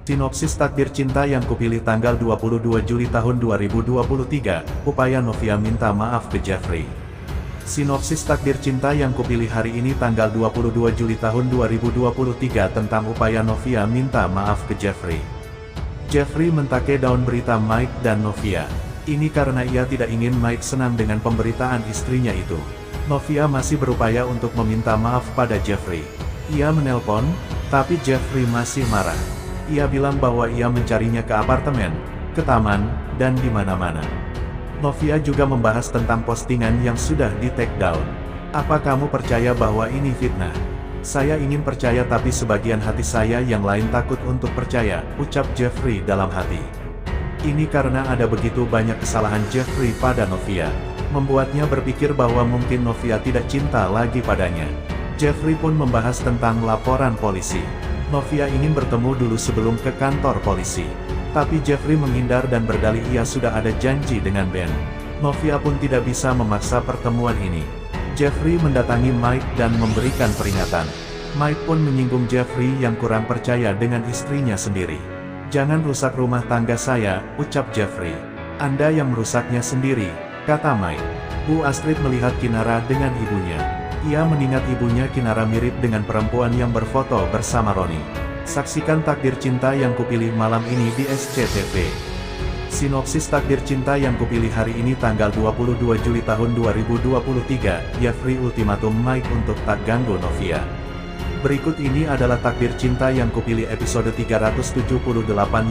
Sinopsis takdir cinta yang kupilih tanggal 22 Juli tahun 2023, upaya Novia minta maaf ke Jeffrey. Sinopsis takdir cinta yang kupilih hari ini tanggal 22 Juli tahun 2023 tentang upaya Novia minta maaf ke Jeffrey. Jeffrey mentake daun berita Mike dan Novia. Ini karena ia tidak ingin Mike senang dengan pemberitaan istrinya itu. Novia masih berupaya untuk meminta maaf pada Jeffrey. Ia menelpon, tapi Jeffrey masih marah. Ia bilang bahwa ia mencarinya ke apartemen, ke taman, dan di mana-mana. Novia juga membahas tentang postingan yang sudah di-take down. Apa kamu percaya bahwa ini fitnah? Saya ingin percaya tapi sebagian hati saya yang lain takut untuk percaya, ucap Jeffrey dalam hati. Ini karena ada begitu banyak kesalahan Jeffrey pada Novia, membuatnya berpikir bahwa mungkin Novia tidak cinta lagi padanya. Jeffrey pun membahas tentang laporan polisi. Novia ingin bertemu dulu sebelum ke kantor polisi. Tapi Jeffrey menghindar dan berdalih ia sudah ada janji dengan Ben. Novia pun tidak bisa memaksa pertemuan ini. Jeffrey mendatangi Mike dan memberikan peringatan. Mike pun menyinggung Jeffrey yang kurang percaya dengan istrinya sendiri. Jangan rusak rumah tangga saya, ucap Jeffrey. Anda yang merusaknya sendiri, kata Mike. Bu Astrid melihat Kinara dengan ibunya. Ia mengingat ibunya Kinara mirip dengan perempuan yang berfoto bersama Roni. Saksikan takdir cinta yang kupilih malam ini di SCTV. Sinopsis takdir cinta yang kupilih hari ini tanggal 22 Juli tahun 2023, Jeffrey ultimatum Mike untuk tak ganggu Novia. Berikut ini adalah takdir cinta yang kupilih episode 378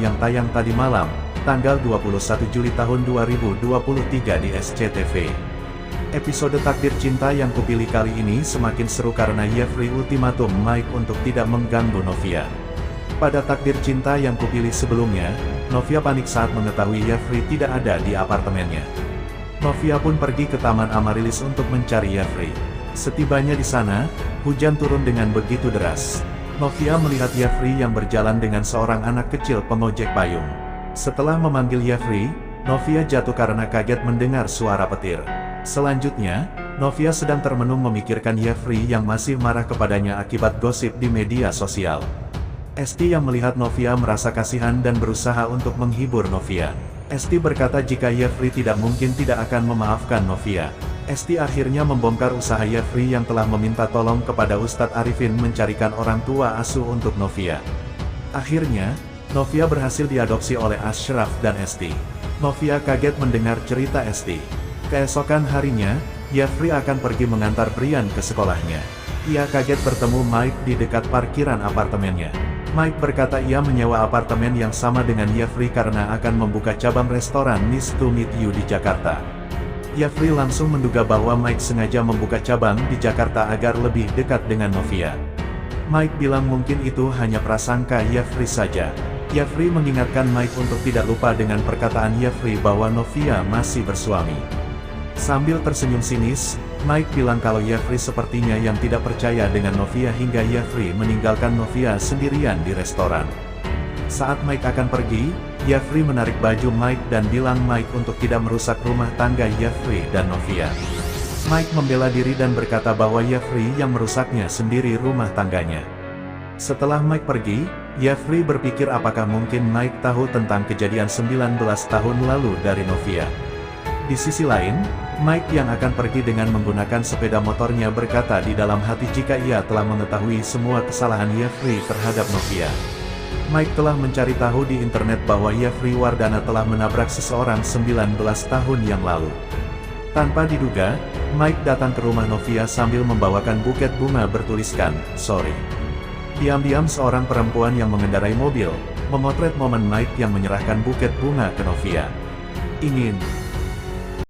yang tayang tadi malam, tanggal 21 Juli tahun 2023 di SCTV. Episode takdir cinta yang kupilih kali ini semakin seru karena Jeffrey ultimatum Mike untuk tidak mengganggu Novia. Pada takdir cinta yang kupilih sebelumnya, Novia panik saat mengetahui Jeffrey tidak ada di apartemennya. Novia pun pergi ke Taman Amaryllis untuk mencari Jeffrey. Setibanya di sana, hujan turun dengan begitu deras. Novia melihat Jeffrey yang berjalan dengan seorang anak kecil pengojek payung. Setelah memanggil Jeffrey, Novia jatuh karena kaget mendengar suara petir. Selanjutnya, Novia sedang termenung memikirkan Jeffrey yang masih marah kepadanya akibat gosip di media sosial. Esti yang melihat Novia merasa kasihan dan berusaha untuk menghibur Novia. Esti berkata jika Jeffrey tidak mungkin tidak akan memaafkan Novia. Esti akhirnya membongkar usaha Jeffrey yang telah meminta tolong kepada Ustadz Arifin mencarikan orang tua asuh untuk Novia. Akhirnya, Novia berhasil diadopsi oleh Ashraf dan Esti. Novia kaget mendengar cerita Esti. Keesokan harinya, Jeffrey akan pergi mengantar Brian ke sekolahnya. Ia kaget bertemu Mike di dekat parkiran apartemennya. Mike berkata ia menyewa apartemen yang sama dengan Jeffrey karena akan membuka cabang restoran Nice to Meet You di Jakarta. Jeffrey langsung menduga bahwa Mike sengaja membuka cabang di Jakarta agar lebih dekat dengan Novia. Mike bilang mungkin itu hanya prasangka Jeffrey saja. Jeffrey mengingatkan Mike untuk tidak lupa dengan perkataan Jeffrey bahwa Novia masih bersuami. Sambil tersenyum sinis, Mike bilang kalau Jeffrey sepertinya yang tidak percaya dengan Novia hingga Jeffrey meninggalkan Novia sendirian di restoran. Saat Mike akan pergi, Jeffrey menarik baju Mike dan bilang Mike untuk tidak merusak rumah tangga Jeffrey dan Novia. Mike membela diri dan berkata bahwa Jeffrey yang merusaknya sendiri rumah tangganya. Setelah Mike pergi, Jeffrey berpikir apakah mungkin Mike tahu tentang kejadian 19 tahun lalu dari Novia. Di sisi lain, Mike yang akan pergi dengan menggunakan sepeda motornya berkata di dalam hati jika ia telah mengetahui semua kesalahan Jeffrey terhadap Novia. Mike telah mencari tahu di internet bahwa Jeffrey Wardana telah menabrak seseorang 19 tahun yang lalu. Tanpa diduga, Mike datang ke rumah Novia sambil membawakan buket bunga bertuliskan, "Sorry." Diam-diam seorang perempuan yang mengendarai mobil, memotret momen Mike yang menyerahkan buket bunga ke Novia. Ingin